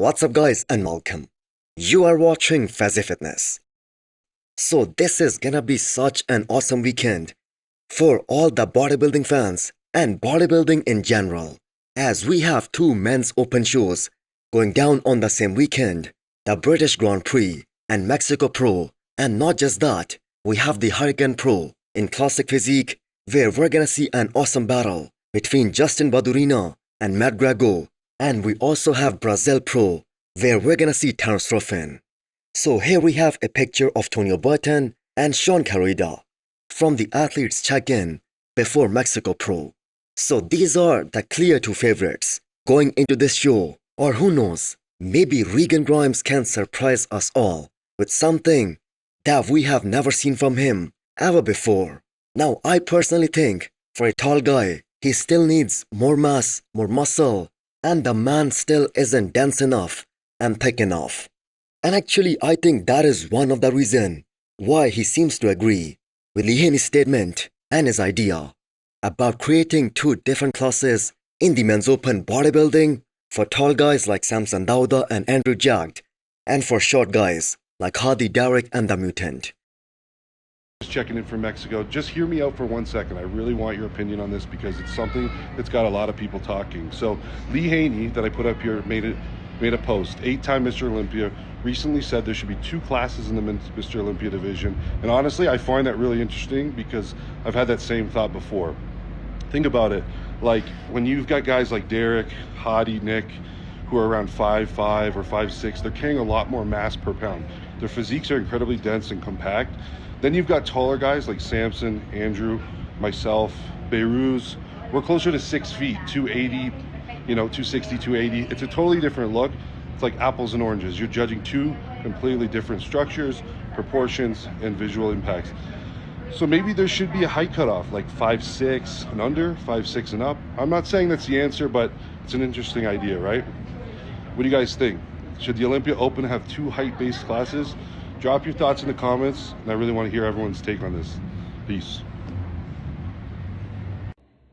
What's up guys and welcome. You are watching Fazi Fitness. So this is gonna be such an awesome weekend for all the bodybuilding fans and bodybuilding in general, as we have two men's open shows going down on the same weekend, the British Grand Prix and Mexico Pro. And not just that, we have the Hurricane Pro in Classic Physique, where we're gonna see an awesome battle between Justin Badurina and Matt Grago. And we also have Brazil Pro, where we're gonna see Terence Ruffin. So here we have a picture of Tonio Burton and Sean Carida from the athletes check-in before Mexico Pro. So these are the clear two favorites going into this show. Or who knows, maybe Regan Grimes can surprise us all with something that we have never seen from him ever before. Now I personally think for a tall guy, he still needs more mass, more muscle, and the man still isn't dense enough and thick enough. And actually I think that is one of the reasons why he seems to agree with Lee Haney's statement and his idea about creating two different classes in the men's open bodybuilding for tall guys like Samson Dauda and Andrew Jagged, and for short guys like Hadi Derek and the Mutant. Checking in from Mexico. Just hear me out for 1 second. I really want your opinion on this because it's something that's got a lot of people talking. So Lee Haney, that I put up here, made a post. 8-time Mr. Olympia recently said there should be two classes in the Mr. Olympia division. And honestly, I find that really interesting because I've had that same thought before. Think about it. Like when you've got guys like Derek, Hadi, Nick, who are around 5'5" or 5'6", they're carrying a lot more mass per pound. Their physiques are incredibly dense and compact. Then you've got taller guys like Samson, Andrew, myself, Beiruz. We're closer to 6 feet, 280, 260, 280. It's a totally different look. It's like apples and oranges. You're judging two completely different structures, proportions, and visual impacts. So maybe there should be a height cutoff, like 5'6" and under, 5'6" and up. I'm not saying that's the answer, but it's an interesting idea, right? What do you guys think? Should the Olympia Open have two height-based classes? Drop your thoughts in the comments, and I really want to hear everyone's take on this. Peace.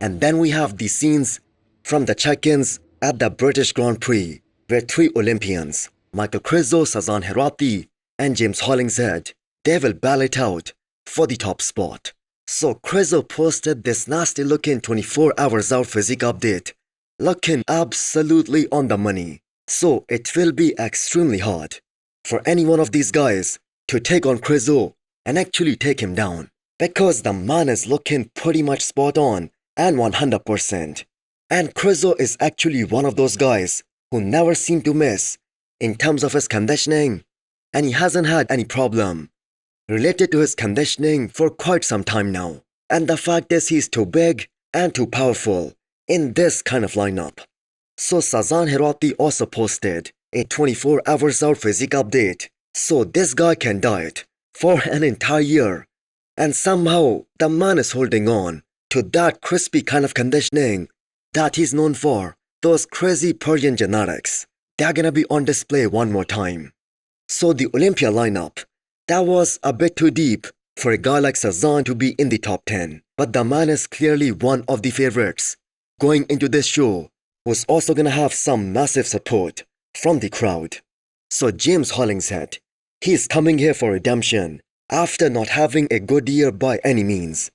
And then we have the scenes from the check-ins at the British Grand Prix, where three Olympians, Michael Krizo, Sazan Herati, and James Hollingshead, they will battle it out for the top spot. So Krizo posted this nasty looking 24 hours out physique update, looking absolutely on the money. So it will be extremely hard for any one of these guys to take on Krizo and actually take him down, because the man is looking pretty much spot on and 100%. And Krizo is actually one of those guys who never seem to miss in terms of his conditioning, and he hasn't had any problem related to his conditioning for quite some time now. And the fact is he's too big and too powerful in this kind of lineup. So Sazan Herati also posted a 24 hours out physique update. So this guy can diet for an entire year, and somehow the man is holding on to that crispy kind of conditioning that he's known for. Those crazy Persian genetics, they're gonna be on display one more time. So the Olympia lineup, that was a bit too deep for a guy like Sazan to be in the top 10. But the man is clearly one of the favorites going into this show, who's also gonna have some massive support from the crowd. So James Hollingshead, he's coming here for redemption after not having a good year by any means.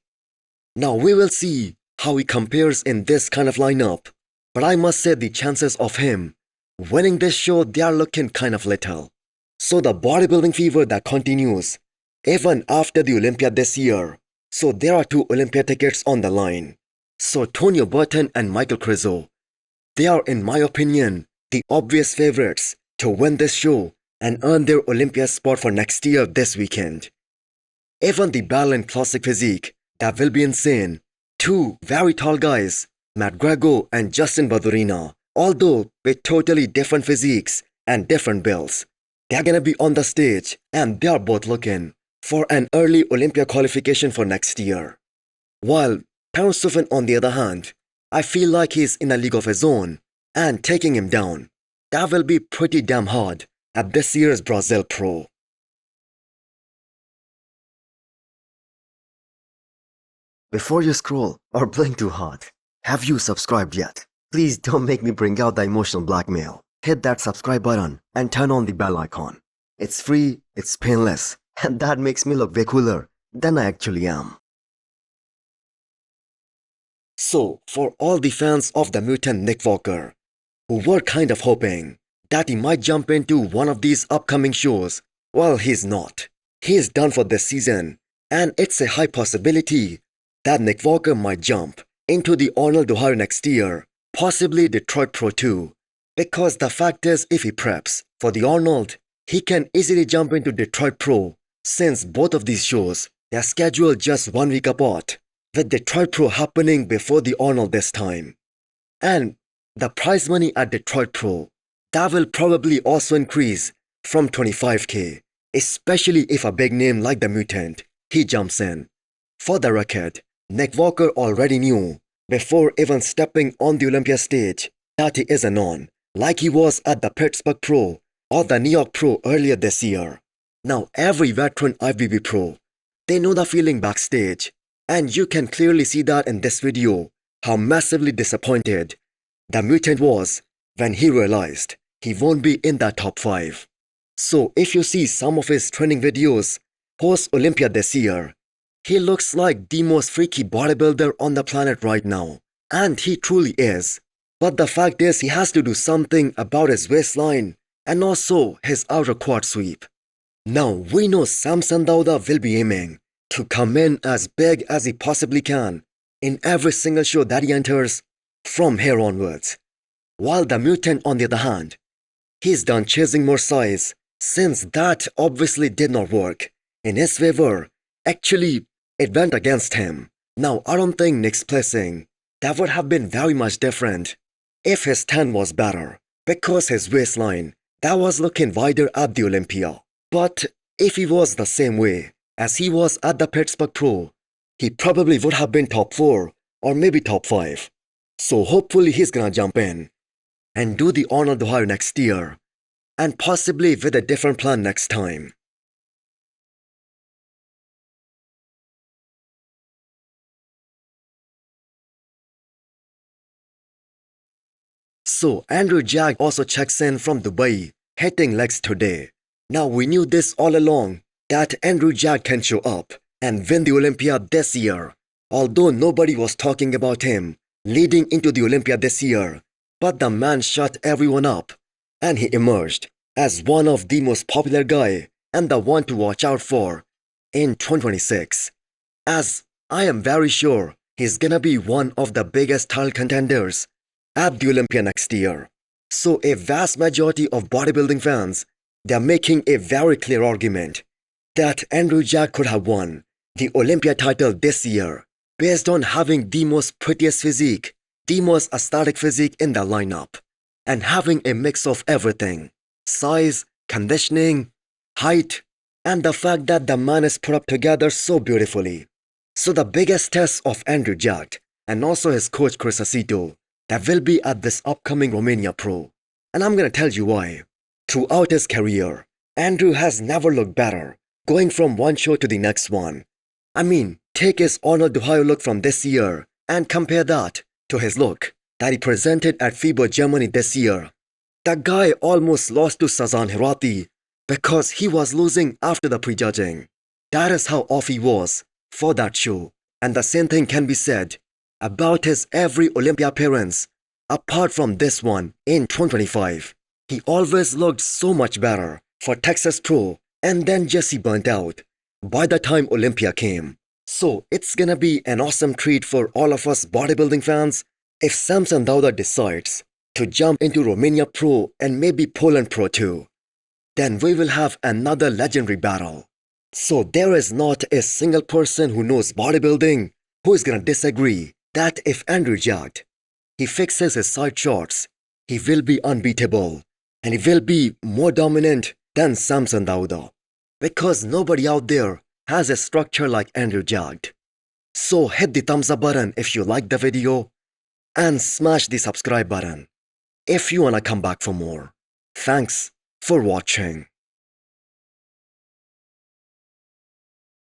Now we will see how he compares in this kind of lineup, but I must say the chances of him winning this show, they are looking kind of little. So the bodybuilding fever that continues even after the Olympia this year. So there are two Olympia tickets on the line. So Tonio Burton and Michael Krizo, they are, in my opinion, the obvious favorites to win this show and earn their Olympia spot for next year this weekend. Even the battle in Classic Physique, that will be insane. Two very tall guys, Matt Grago and Justin Badurina, although with totally different physiques and different builds, they're gonna be on the stage and they are both looking for an early Olympia qualification for next year. While Terence Ruffin, on the other hand, I feel like he's in a league of his own, and taking him down, that will be pretty damn hard at this year's Brazil Pro. Before you scroll or blink too hard, have you subscribed yet? Please don't make me bring out the emotional blackmail. hit that subscribe button and turn on the bell icon. It's free, it's painless, and that makes me look way cooler than I actually am. So, for all the fans of the mutant Nick Walker, who were kind of hoping that he might jump into one of these upcoming shows, well, he's not. He is done for this season, and it's a high possibility that Nick Walker might jump into the Arnold Ohio next year, possibly Detroit Pro 2. Because the fact is, if he preps for the Arnold, he can easily jump into Detroit Pro, since both of these shows are scheduled just 1 week apart, with Detroit Pro happening before the Arnold this time. And the prize money at Detroit Pro, that will probably also increase from $25K, especially if a big name like the Mutant, he jumps in. For the record, Nick Walker already knew, before even stepping on the Olympia stage, that he isn't on, like he was at the Pittsburgh Pro or the New York Pro earlier this year. Now every veteran IFBB Pro, they know the feeling backstage, and you can clearly see that in this video, how massively disappointed the Mutant was when he realized he won't be in that top 5. So if you see some of his training videos post Olympia this year, he looks like the most freaky bodybuilder on the planet right now. And he truly is. But the fact is, he has to do something about his waistline and also his outer quad sweep. Now we know Samson Dauda will be aiming to come in as big as he possibly can in every single show that he enters from here onwards. While the Mutant, on the other hand, he's done chasing more size, since that obviously did not work in his favor. Actually, it went against him. Now I don't think Nick's placing that would have been very much different if his stand was better, because his waistline that was looking wider at the Olympia. But if he was the same way as he was at the Pittsburgh Pro, he probably would have been top 4 or maybe top 5. So hopefully he's gonna jump in and do the Arnold Ohio next year, and possibly with a different plan next time. So Andrew Jack also checks in from Dubai, hitting legs today. Now we knew this all along, that Andrew Jack can show up and win the Olympia this year, although nobody was talking about him leading into the Olympia this year. But the man shut everyone up, and he emerged as one of the most popular guy and the one to watch out for in 2026. As I am very sure he's gonna be one of the biggest title contenders at the Olympia next year. So a vast majority of bodybuilding fans, they're making a very clear argument that Andrew Jack could have won the Olympia title this year based on having the most prettiest physique, the most aesthetic physique in the lineup, and having a mix of everything: size, conditioning, height, and the fact that the man is put up together so beautifully. So the biggest test of Andrew Jack and also his coach Chris Aceto, that will be at this upcoming Romania Pro. And I'm gonna tell you why. Throughout his career, Andrew has never looked better, going from one show to the next one. I mean, take his Arnold Ohio look from this year and compare that to his look that he presented at FIBO Germany this year. The guy almost lost to Sazan Hirati because he was losing after the prejudging. That is how off he was for that show. And the same thing can be said about his every Olympia appearance, apart from this one in 2025. He always looked so much better for Texas Pro, and then Jesse burnt out by the time Olympia came. So it's gonna be an awesome treat for all of us bodybuilding fans if Samson Dauda decides to jump into Romania Pro and maybe Poland Pro too. Then we will have another legendary battle. So there is not a single person who knows bodybuilding who is gonna disagree that if Andrew Jack, he fixes his side shots, he will be unbeatable and he will be more dominant than Samson Dauda, because nobody out there has a structure like Andrew Jack. So hit the thumbs up button if you like the video and smash the subscribe button if you wanna come back for more. Thanks for watching.